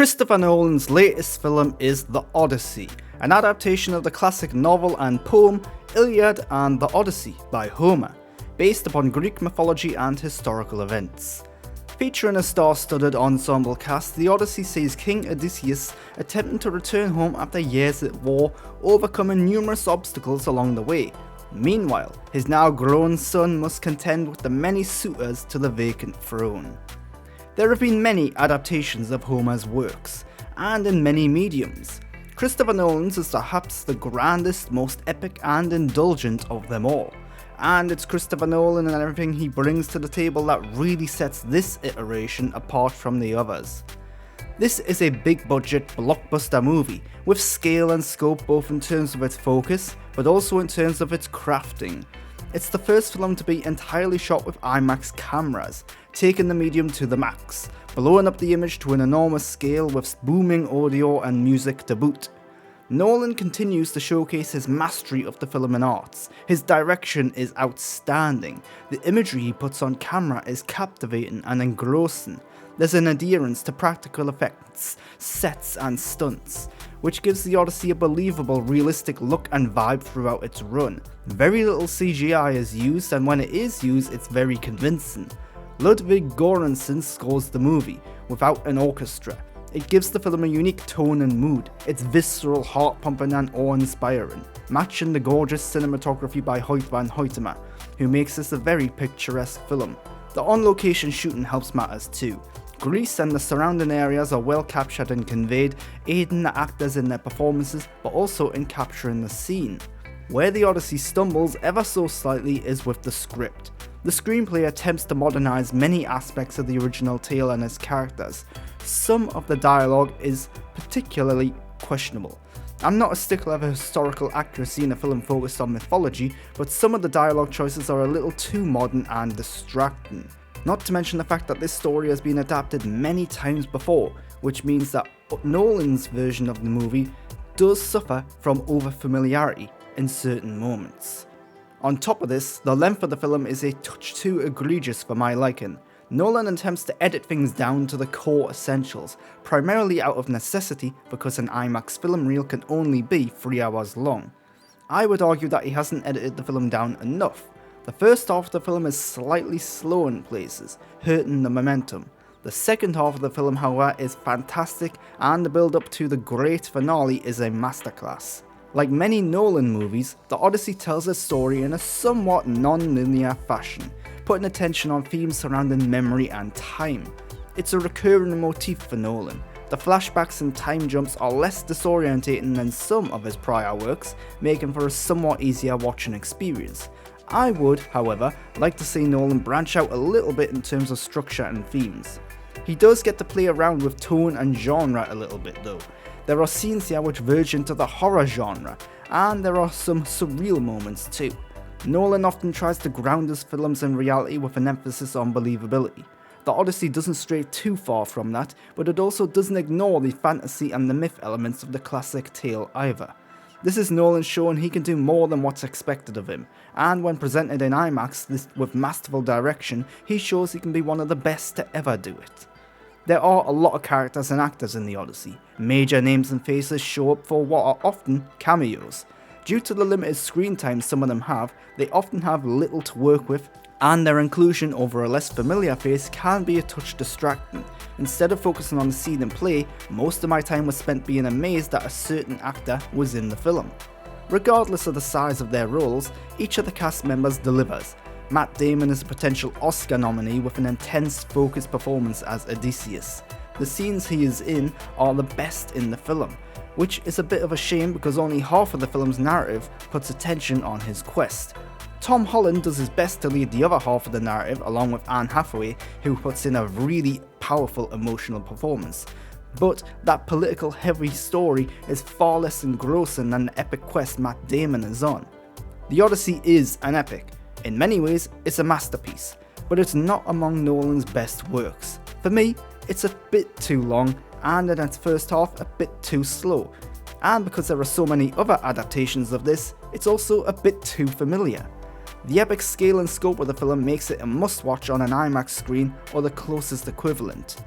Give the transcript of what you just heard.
Christopher Nolan's latest film is The Odyssey, an adaptation of the classic novel and poem Iliad and the Odyssey by Homer, based upon Greek mythology and historical events. Featuring a star-studded ensemble cast, The Odyssey sees King Odysseus attempting to return home after years at war, overcoming numerous obstacles along the way. Meanwhile, his now grown son must contend with the many suitors to the vacant throne. There have been many adaptations of Homer's works, and in many mediums. Christopher Nolan's is perhaps the grandest, most epic and indulgent of them all, and it's Christopher Nolan and everything he brings to the table that really sets this iteration apart from the others. This is a big budget blockbuster movie, with scale and scope both in terms of its focus, but also in terms of its crafting. It's the first film to be entirely shot with IMAX cameras, taking the medium to the max, blowing up the image to an enormous scale with booming audio and music to boot. Nolan continues to showcase his mastery of the film and arts. His direction is outstanding. The imagery he puts on camera is captivating and engrossing. There's an adherence to practical effects, sets and stunts, which gives The Odyssey a believable, realistic look and vibe throughout its run. Very little CGI is used, and when it is used, it's very convincing. Ludwig Göransson scores the movie, without an orchestra. It gives the film a unique tone and mood. It's visceral, heart-pumping and awe-inspiring, matching the gorgeous cinematography by Hoyt van Hoytema, who makes this a very picturesque film. The on-location shooting helps matters too. Greece and the surrounding areas are well captured and conveyed, aiding the actors in their performances but also in capturing the scene. Where The Odyssey stumbles ever so slightly is with the script. The screenplay attempts to modernise many aspects of the original tale and its characters. Some of the dialogue is particularly questionable. I'm not a stickler for historical accuracy in a film focused on mythology, but some of the dialogue choices are a little too modern and distracting. Not to mention the fact that this story has been adapted many times before, which means that Nolan's version of the movie does suffer from overfamiliarity in certain moments. On top of this, the length of the film is a touch too egregious for my liking. Nolan attempts to edit things down to the core essentials, primarily out of necessity because an IMAX film reel can only be 3 hours long. I would argue that he hasn't edited the film down enough. The first half of the film is slightly slow in places, hurting the momentum. The second half of the film, however, is fantastic, and the build up to the great finale is a masterclass. Like many Nolan movies, The Odyssey tells a story in a somewhat non-linear fashion, putting attention on themes surrounding memory and time. It's a recurring motif for Nolan. The flashbacks and time jumps are less disorientating than some of his prior works, making for a somewhat easier watching experience. I would, however, like to see Nolan branch out a little bit in terms of structure and themes. He does get to play around with tone and genre a little bit though. There are scenes here which verge into the horror genre, and there are some surreal moments too. Nolan often tries to ground his films in reality with an emphasis on believability. The Odyssey doesn't stray too far from that, but it also doesn't ignore the fantasy and the myth elements of the classic tale either. This is Nolan showing he can do more than what's expected of him, and when presented in IMAX with masterful direction, he shows he can be one of the best to ever do it. There are a lot of characters and actors in The Odyssey. Major names and faces show up for what are often cameos. Due to the limited screen time some of them have, they often have little to work with, and their inclusion over a less familiar face can be a touch distracting. Instead of focusing on the scene and play, most of my time was spent being amazed that a certain actor was in the film. Regardless of the size of their roles, each of the cast members delivers. Matt Damon is a potential Oscar nominee with an intense, focused performance as Odysseus. The scenes he is in are the best in the film, which is a bit of a shame because only half of the film's narrative puts attention on his quest. Tom Holland does his best to lead the other half of the narrative along with Anne Hathaway, who puts in a really powerful emotional performance. But that political heavy story is far less engrossing than the epic quest Matt Damon is on. The Odyssey is an epic. In many ways, it's a masterpiece, but it's not among Nolan's best works. For me, it's a bit too long, and in its first half, a bit too slow. And because there are so many other adaptations of this, it's also a bit too familiar. The epic scale and scope of the film makes it a must-watch on an IMAX screen or the closest equivalent.